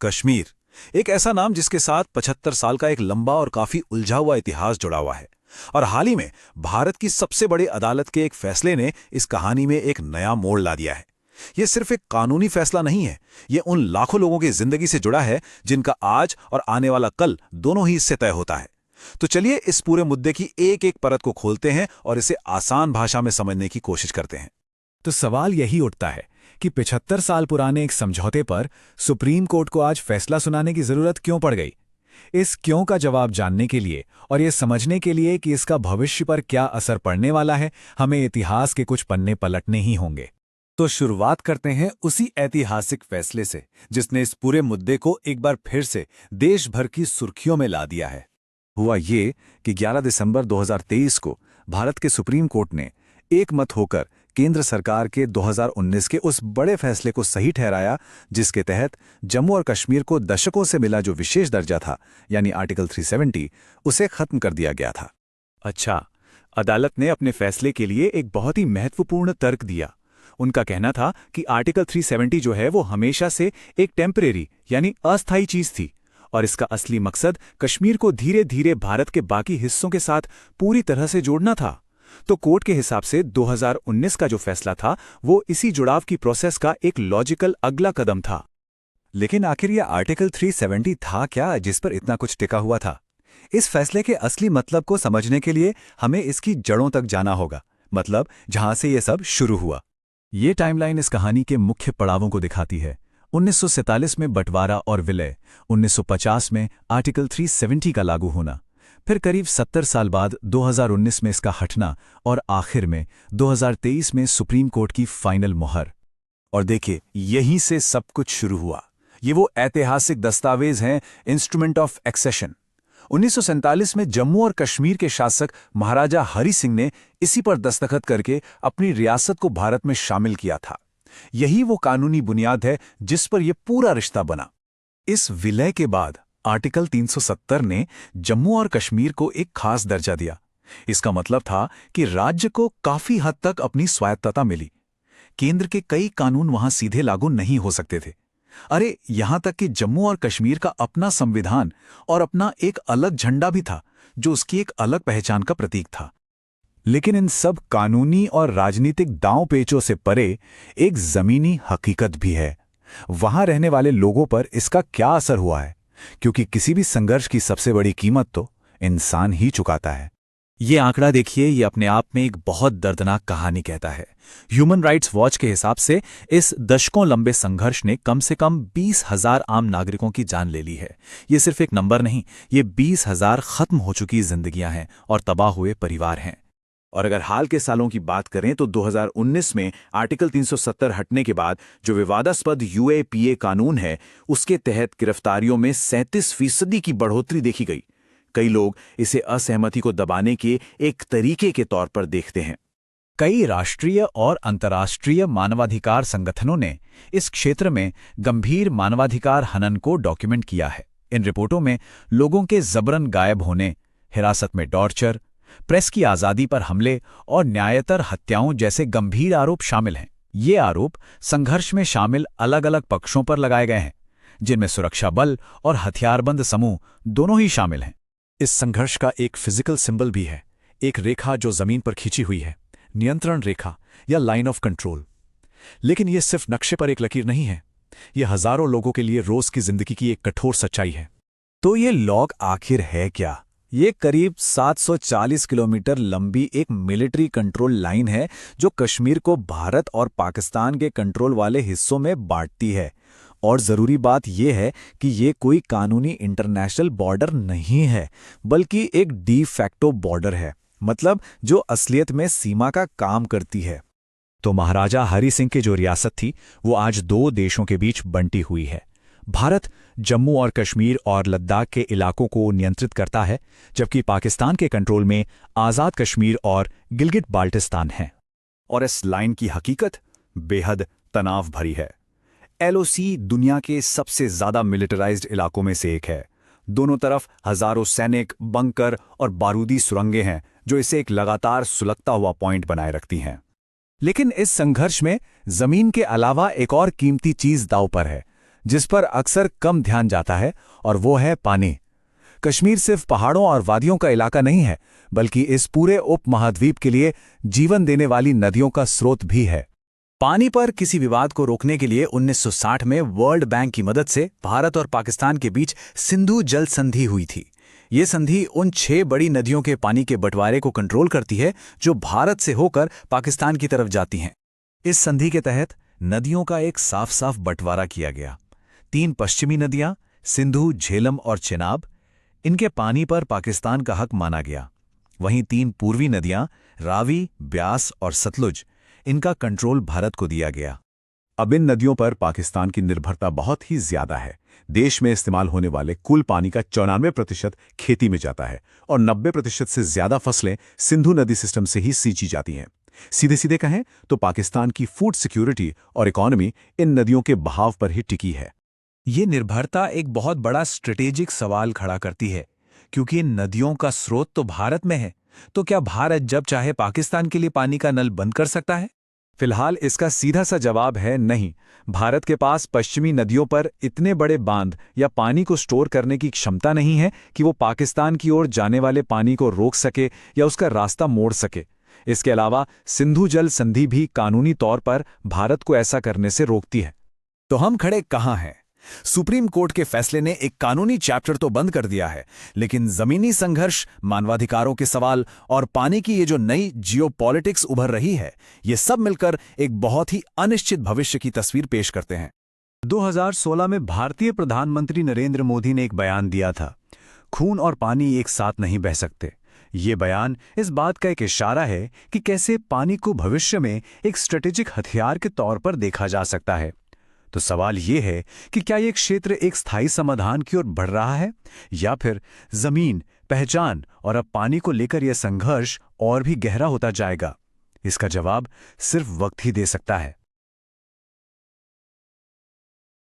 कश्मीर एक ऐसा नाम जिसके साथ 75 साल का एक लंबा और काफी उलझा हुआ इतिहास जुड़ा हुआ है। और हाल ही में भारत की सबसे बड़ी अदालत के एक फैसले ने इस कहानी में एक नया मोड़ ला दिया है। यह सिर्फ एक कानूनी फैसला नहीं है, यह उन लाखों लोगों की जिंदगी से जुड़ा है जिनका आज और आने वाला कल दोनों ही इससे तय होता है। तो चलिए इस पूरे मुद्दे की एक एक परत को खोलते हैं और इसे आसान भाषा में समझने की कोशिश करते हैं। तो सवाल यही उठता है कि 75 साल पुराने एक समझौते पर सुप्रीम कोर्ट को आज फैसला सुनाने की जरूरत क्यों पड़ गई। इस क्यों का जवाब जानने के लिए और ये समझने के लिए कि इसका भविष्य पर क्या असर पड़ने वाला है, हमें इतिहास के कुछ पन्ने पलटने ही होंगे। तो शुरुआत करते हैं उसी ऐतिहासिक फैसले से जिसने इस पूरे मुद्दे को एक बार फिर से देश भर की सुर्खियों में ला दिया है। हुआ ये कि 11 दिसंबर 2023 को भारत के सुप्रीम कोर्ट ने एक मत होकर केंद्र सरकार के 2019 के उस बड़े फैसले को सही ठहराया जिसके तहत जम्मू और कश्मीर को दशकों से मिला जो विशेष दर्जा था, यानी आर्टिकल 370, उसे खत्म कर दिया गया था। अच्छा, अदालत ने अपने फैसले के लिए एक बहुत ही महत्वपूर्ण तर्क दिया। उनका कहना था कि आर्टिकल 370 जो है वो हमेशा से एक टेम्परेरी यानी अस्थायी चीज थी और इसका असली मकसद कश्मीर को धीरे धीरे भारत के बाकी हिस्सों के साथ पूरी तरह से जोड़ना था। तो कोर्ट के हिसाब से 2019 का जो फैसला था वो इसी जुड़ाव की प्रोसेस का एक लॉजिकल अगला कदम था। लेकिन आखिर यह आर्टिकल 370 था क्या जिस पर इतना कुछ टिका हुआ था? इस फैसले के असली मतलब को समझने के लिए हमें इसकी जड़ों तक जाना होगा, मतलब जहां से यह सब शुरू हुआ। ये टाइमलाइन इस कहानी के मुख्य पड़ावों को दिखाती है। 1947 में बंटवारा और विलय, 1950 में आर्टिकल 370 का लागू होना, फिर करीब 70 साल बाद 2019 में इसका हटना और आखिर में 2023 में सुप्रीम कोर्ट की फाइनल मोहर। और देखिए, यहीं से सब कुछ शुरू हुआ। ये वो ऐतिहासिक दस्तावेज हैं, इंस्ट्रूमेंट ऑफ एक्सेशन। 1947 में जम्मू और कश्मीर के शासक महाराजा हरि सिंह ने इसी पर दस्तखत करके अपनी रियासत को भारत में शामिल किया था। यही वो कानूनी बुनियाद है जिस पर यह पूरा रिश्ता बना। इस विलय के बाद आर्टिकल 370 ने जम्मू और कश्मीर को एक खास दर्जा दिया। इसका मतलब था कि राज्य को काफी हद तक अपनी स्वायत्तता मिली। केंद्र के कई कानून वहां सीधे लागू नहीं हो सकते थे। अरे, यहां तक कि जम्मू और कश्मीर का अपना संविधान और अपना एक अलग झंडा भी था जो उसकी एक अलग पहचान का प्रतीक था। लेकिन इन सब कानूनी और राजनीतिक दांव पेचों से परे एक जमीनी हकीकत भी है। वहां रहने वाले लोगों पर इसका क्या असर हुआ है, क्योंकि किसी भी संघर्ष की सबसे बड़ी कीमत तो इंसान ही चुकाता है। ये आंकड़ा देखिए, ये अपने आप में एक बहुत दर्दनाक कहानी कहता है। ह्यूमन राइट्स वॉच के हिसाब से इस दशकों लंबे संघर्ष ने कम से कम 20,000 आम नागरिकों की जान ले ली है। ये सिर्फ एक नंबर नहीं, ये 20,000 खत्म हो चुकी जिंदगियां हैं और तबाह हुए परिवार हैं। और अगर हाल के सालों की बात करें तो 2019 में आर्टिकल 370 हटने के बाद जो विवादास्पद यूएपीए कानून है, उसके तहत गिरफ्तारियों में 37% की बढ़ोतरी देखी गई। कई लोग इसे असहमति को दबाने के एक तरीके के तौर पर देखते हैं। कई राष्ट्रीय और अंतर्राष्ट्रीय मानवाधिकार संगठनों ने इस क्षेत्र में गंभीर मानवाधिकार हनन को डॉक्यूमेंट किया है। इन रिपोर्टों में लोगों के जबरन गायब होने, हिरासत में टॉर्चर, प्रेस की आज़ादी पर हमले और न्यायतर हत्याओं जैसे गंभीर आरोप शामिल हैं। ये आरोप संघर्ष में शामिल अलग अलग पक्षों पर लगाए गए हैं, जिनमें सुरक्षा बल और हथियारबंद समूह दोनों ही शामिल हैं। इस संघर्ष का एक फिजिकल सिंबल भी है, एक रेखा जो जमीन पर खींची हुई है, नियंत्रण रेखा या लाइन ऑफ कंट्रोल। लेकिन यह सिर्फ नक्शे पर एक लकीर नहीं है, यह हजारों लोगों के लिए रोज की जिंदगी की एक कठोर सच्चाई है। तो ये लॉग आखिर है क्या? ये करीब 740 किलोमीटर लंबी एक मिलिट्री कंट्रोल लाइन है जो कश्मीर को भारत और पाकिस्तान के कंट्रोल वाले हिस्सों में बांटती है। और जरूरी बात यह है कि ये कोई कानूनी इंटरनेशनल बॉर्डर नहीं है, बल्कि एक डी फैक्टो बॉर्डर है, मतलब जो असलियत में सीमा का काम करती है। तो महाराजा हरि सिंह की जो रियासत थी वो आज दो देशों के बीच बंटी हुई है। भारत जम्मू और कश्मीर और लद्दाख के इलाकों को नियंत्रित करता है, जबकि पाकिस्तान के कंट्रोल में आज़ाद कश्मीर और गिलगिट बाल्टिस्तान हैं। और इस लाइन की हकीकत बेहद तनाव भरी है। एलओसी दुनिया के सबसे ज्यादा मिलिटराइज्ड इलाकों में से एक है। दोनों तरफ हजारों सैनिक, बंकर और बारूदी सुरंगें हैं जो इसे एक लगातार सुलगता हुआ पॉइंट बनाए रखती हैं। लेकिन इस संघर्ष में जमीन के अलावा एक और कीमती चीज दांव पर है, जिस पर अक्सर कम ध्यान जाता है, और वो है पानी। कश्मीर सिर्फ पहाड़ों और वादियों का इलाका नहीं है, बल्कि इस पूरे उपमहाद्वीप के लिए जीवन देने वाली नदियों का स्रोत भी है। पानी पर किसी विवाद को रोकने के लिए 1960 में वर्ल्ड बैंक की मदद से भारत और पाकिस्तान के बीच सिंधु जल संधि हुई थी। ये संधि उन 6 बड़ी नदियों के पानी के बंटवारे को कंट्रोल करती है जो भारत से होकर पाकिस्तान की तरफ जाती हैं। इस संधि के तहत नदियों का एक साफ साफ बंटवारा किया गया। 3 पश्चिमी नदियां, सिंधु, झेलम और चेनाब, इनके पानी पर पाकिस्तान का हक माना गया। वहीं 3 पूर्वी नदियां, रावी, ब्यास और सतलुज, इनका कंट्रोल भारत को दिया गया। अब इन नदियों पर पाकिस्तान की निर्भरता बहुत ही ज्यादा है। देश में इस्तेमाल होने वाले कुल पानी का 94% खेती में जाता है और 90% से ज्यादा फसलें सिंधु नदी सिस्टम से ही सींची जाती हैं। सीधे सीधे कहें तो पाकिस्तान की फूड सिक्योरिटी और इकोनॉमी इन नदियों के बहाव पर ही टिकी है। ये निर्भरता एक बहुत बड़ा स्ट्रेटेजिक सवाल खड़ा करती है, क्योंकि इन नदियों का स्रोत तो भारत में है, तो क्या भारत जब चाहे पाकिस्तान के लिए पानी का नल बंद कर सकता है? फिलहाल इसका सीधा सा जवाब है नहीं। भारत के पास पश्चिमी नदियों पर इतने बड़े बांध या पानी को स्टोर करने की क्षमता नहीं है कि वो पाकिस्तान की ओर जाने वाले पानी को रोक सके या उसका रास्ता मोड़ सके। इसके अलावा सिंधु जल संधि भी कानूनी तौर पर भारत को ऐसा करने से रोकती है। तो हम खड़े कहाँ हैं? सुप्रीम कोर्ट के फैसले ने एक कानूनी चैप्टर तो बंद कर दिया है, लेकिन जमीनी संघर्ष, मानवाधिकारों के सवाल और पानी की ये जो नई जियोपॉलिटिक्स उभर रही है, ये सब मिलकर एक बहुत ही अनिश्चित भविष्य की तस्वीर पेश करते हैं। 2016 में भारतीय प्रधानमंत्री नरेंद्र मोदी ने एक बयान दिया था, खून और पानी एक साथ नहीं बह सकते। ये बयान इस बात का एक इशारा है कि कैसे पानी को भविष्य में एक स्ट्रेटेजिक हथियार के तौर पर देखा जा सकता है। तो सवाल ये है कि क्या ये क्षेत्र एक स्थायी समाधान की ओर बढ़ रहा है, या फिर जमीन, पहचान और अब पानी को लेकर यह संघर्ष और भी गहरा होता जाएगा? इसका जवाब सिर्फ वक्त ही दे सकता है।